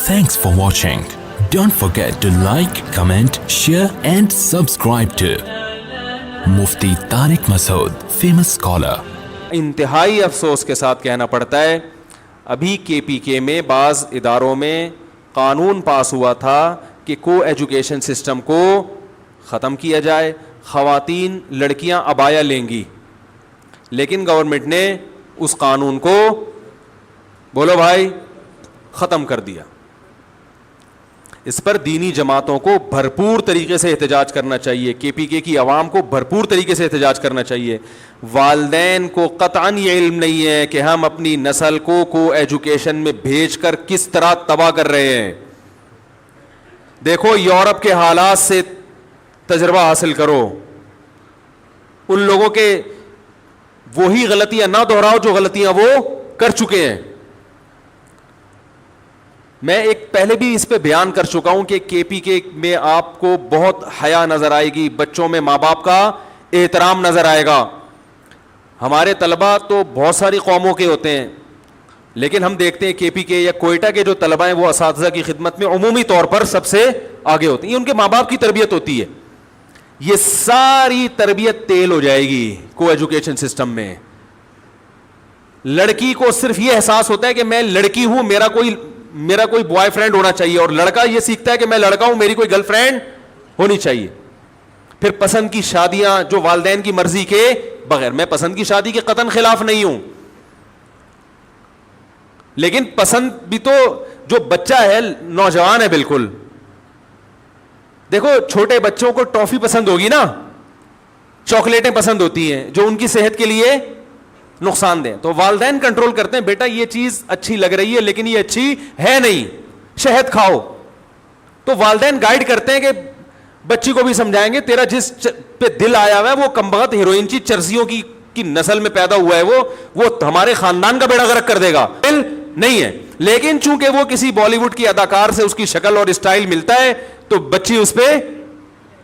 Thanks for watching. Don't forget to like, comment, share and subscribe to Mufti Tariq Masood, famous scholar. انتہائی افسوس کے ساتھ کہنا پڑتا ہے ابھی کے پی کے میں بعض اداروں میں قانون پاس ہوا تھا کہ کو ایجوکیشن سسٹم کو ختم کیا جائے, خواتین لڑکیاں عبایا لیں گی, لیکن گورنمنٹ نے اس قانون کو بولو بھائی ختم کر دیا. اس پر دینی جماعتوں کو بھرپور طریقے سے احتجاج کرنا چاہیے, کے پی کے کی عوام کو بھرپور طریقے سے احتجاج کرنا چاہیے. والدین کو قطعاً یہ علم نہیں ہے کہ ہم اپنی نسل کو ایجوکیشن میں بھیج کر کس طرح تباہ کر رہے ہیں. دیکھو یورپ کے حالات سے تجربہ حاصل کرو, ان لوگوں کے وہی غلطیاں نہ دہراؤ جو غلطیاں وہ کر چکے ہیں. میں ایک پہلے بھی اس پہ بیان کر چکا ہوں کہ کے پی کے میں آپ کو بہت حیا نظر آئے گی, بچوں میں ماں باپ کا احترام نظر آئے گا. ہمارے طلبہ تو بہت ساری قوموں کے ہوتے ہیں, لیکن ہم دیکھتے ہیں کے پی کے یا کوئٹہ کے جو طلبہ ہیں وہ اساتذہ کی خدمت میں عمومی طور پر سب سے آگے ہوتے ہیں. یہ ان کے ماں باپ کی تربیت ہوتی ہے. یہ ساری تربیت تیل ہو جائے گی کو ایجوکیشن سسٹم میں. لڑکی کو صرف یہ احساس ہوتا ہے کہ میں لڑکی ہوں, میرا کوئی بوائے فرینڈ ہونا چاہیے, اور لڑکا یہ سیکھتا ہے کہ میں لڑکا ہوں, میری کوئی گرل فرینڈ ہونی چاہیے. پھر پسند کی شادیاں جو والدین کی مرضی کے بغیر, میں پسند کی شادی کے قطعاً خلاف نہیں ہوں, لیکن پسند بھی تو جو بچہ ہے نوجوان ہے بالکل, دیکھو چھوٹے بچوں کو ٹافی پسند ہوگی نا, چاکلیٹیں پسند ہوتی ہیں جو ان کی صحت کے لیے نقصان دیں, تو والدین کنٹرول کرتے ہیں بیٹا یہ چیز اچھی لگ رہی ہے لیکن یہ اچھی ہے نہیں, شہد کھاؤ. تو والدین گائیڈ کرتے ہیں کہ بچی کو بھی سمجھائیں گے تیرا جس پہ دل آیا ہوا ہے وہ کمبخت ہیروئن کی چرسیوں کی نسل میں پیدا ہوا ہے, وہ ہمارے خاندان کا بیڑا غرق کر دے گا, دل نہیں ہے. لیکن چونکہ وہ کسی بالی ووڈ کی اداکار سے اس کی شکل اور اسٹائل ملتا ہے تو بچی اس پہ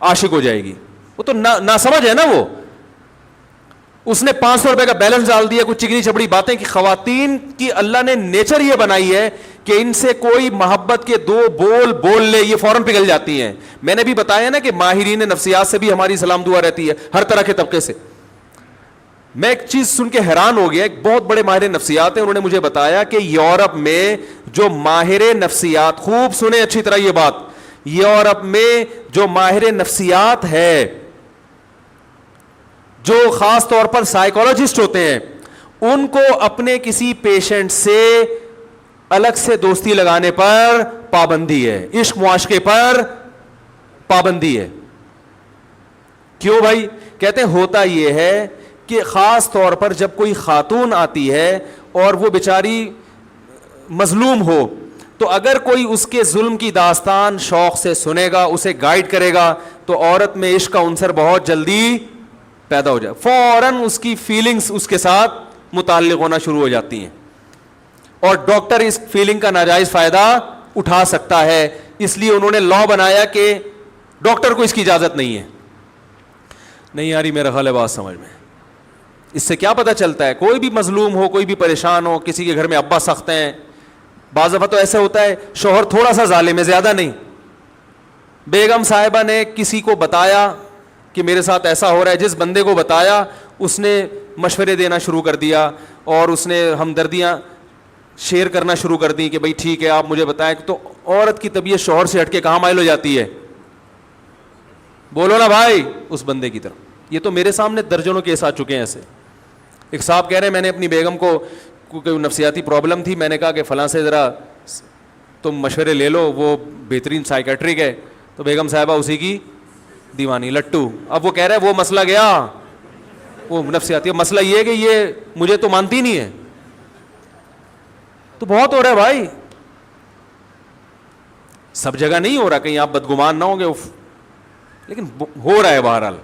عاشق ہو جائے گی. وہ تو نہ سمجھ ہے نا, وہ اس نے 500 روپے کا بیلنس ڈال دیا, کچھ چکنی چپڑی باتیں. کہ خواتین کی اللہ نے نیچر یہ بنائی ہے کہ ان سے کوئی محبت کے دو بول لے یہ فوراً پگھل جاتی ہیں. میں نے بھی بتایا نا کہ ماہرین نفسیات سے بھی ہماری سلام دعا رہتی ہے, ہر طرح کے طبقے سے. میں ایک چیز سن کے حیران ہو گیا, ایک بہت بڑے ماہر نفسیات ہیں, انہوں نے مجھے بتایا کہ یورپ میں جو ماہر نفسیات, خوب سنیں اچھی طرح یہ بات, یورپ میں جو ماہر نفسیات ہے, جو خاص طور پر سائیکولوجسٹ ہوتے ہیں, ان کو اپنے کسی پیشنٹ سے الگ سے دوستی لگانے پر پابندی ہے, عشق معاشقے پر پابندی ہے. کیوں بھائی؟ کہتے ہیں ہوتا یہ ہے کہ خاص طور پر جب کوئی خاتون آتی ہے اور وہ بیچاری مظلوم ہو, تو اگر کوئی اس کے ظلم کی داستان شوق سے سنے گا, اسے گائیڈ کرے گا, تو عورت میں عشق کا عنصر بہت جلدی پیدا ہو جائے, فوراً اس کی فیلنگز اس کے ساتھ متعلق ہونا شروع ہو جاتی ہیں, اور ڈاکٹر اس فیلنگ کا ناجائز فائدہ اٹھا سکتا ہے. اس لیے انہوں نے لا بنایا کہ ڈاکٹر کو اس کی اجازت نہیں ہے. نہیں یاری میرا خیال ہے بات سمجھ میں. اس سے کیا پتہ چلتا ہے؟ کوئی بھی مظلوم ہو, کوئی بھی پریشان ہو, کسی کے گھر میں ابا سخت ہیں, بعض دفعہ تو ایسا ہوتا ہے شوہر تھوڑا سا ظالم ہے, زیادہ نہیں. بیگم صاحبہ نے کسی کو بتایا کہ میرے ساتھ ایسا ہو رہا ہے, جس بندے کو بتایا اس نے مشورے دینا شروع کر دیا, اور اس نے ہمدردیاں شیئر کرنا شروع کر دی کہ بھائی ٹھیک ہے آپ مجھے بتائیں. تو عورت کی طبیعت شوہر سے ہٹ کے کہاں مائل ہو جاتی ہے؟ بولو نا بھائی, اس بندے کی طرف. یہ تو میرے سامنے درجنوں کیس آ چکے ہیں ایسے. ایک صاحب کہہ رہے ہیں میں نے اپنی بیگم کو کوئی نفسیاتی پرابلم تھی, میں نے کہا کہ فلاں سے ذرا تم مشورے لے لو, وہ بہترین سائیکیٹرک ہے. تو بیگم صاحبہ اسی کی دیوانی لٹو. اب وہ کہہ رہے ہیں وہ مسئلہ گیا, وہ نفسیاتی. مسئلہ یہ ہے کہ یہ مجھے تو مانتی نہیں ہے. تو بہت ہو رہا ہے بھائی, سب جگہ نہیں ہو رہا, کہیں آپ بدگمان نہ ہوں گے, لیکن ہو رہا ہے بہرحال,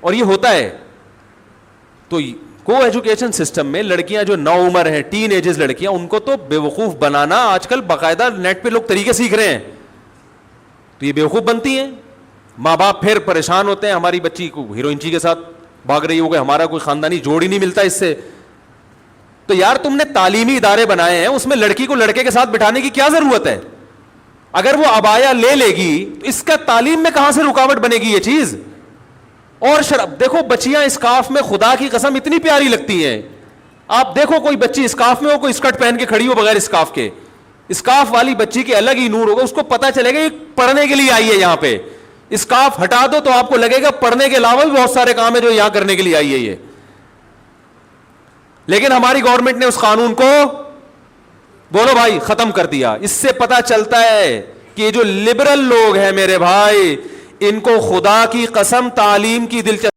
اور یہ ہوتا ہے. تو کو ایجوکیشن سسٹم میں لڑکیاں جو نو عمر ہیں, ٹین ایجز لڑکیاں, ان کو تو بے وقوف بنانا آج کل باقاعدہ نیٹ پہ لوگ طریقے سیکھ رہے ہیں. تو یہ بے وقوف بنتی ہیں, ماں باپ پھر پریشان ہوتے ہیں, ہماری بچی کو ہیروئنچی کے ساتھ بھاگ رہی ہو گئی, ہمارا کوئی خاندانی جوڑ ہی نہیں ملتا اس سے. تو یار تم نے تعلیمی ادارے بنائے ہیں, اس میں لڑکی کو لڑکے کے ساتھ بٹھانے کی کیا ضرورت ہے؟ اگر وہ عبایا لے لے گی تو اس کا تعلیم میں کہاں سے رکاوٹ بنے گی یہ چیز؟ اور شراب دیکھو بچیاں اسکارف میں خدا کی قسم اتنی پیاری لگتی ہیں. آپ دیکھو کوئی بچی اسکارف میں ہو, کوئی اسکرٹ پہن کے کھڑی ہو بغیر اسکارف کے, اسکارف والی بچی کے الگ ہی نور ہوگا, اس کو پتا چلے گا یہ پڑھنے کے لیے آئی ہے یہاں پہ. اسکارف ہٹا دو تو آپ کو لگے گا پڑھنے کے علاوہ بھی بہت سارے کام ہے جو یہاں کرنے کے لیے آئی ہے یہ. لیکن ہماری گورنمنٹ نے اس قانون کو بولو بھائی ختم کر دیا. اس سے پتا چلتا ہے کہ یہ جو لبرل لوگ ہیں میرے بھائی, ان کو خدا کی قسم تعلیم کی دلچسپی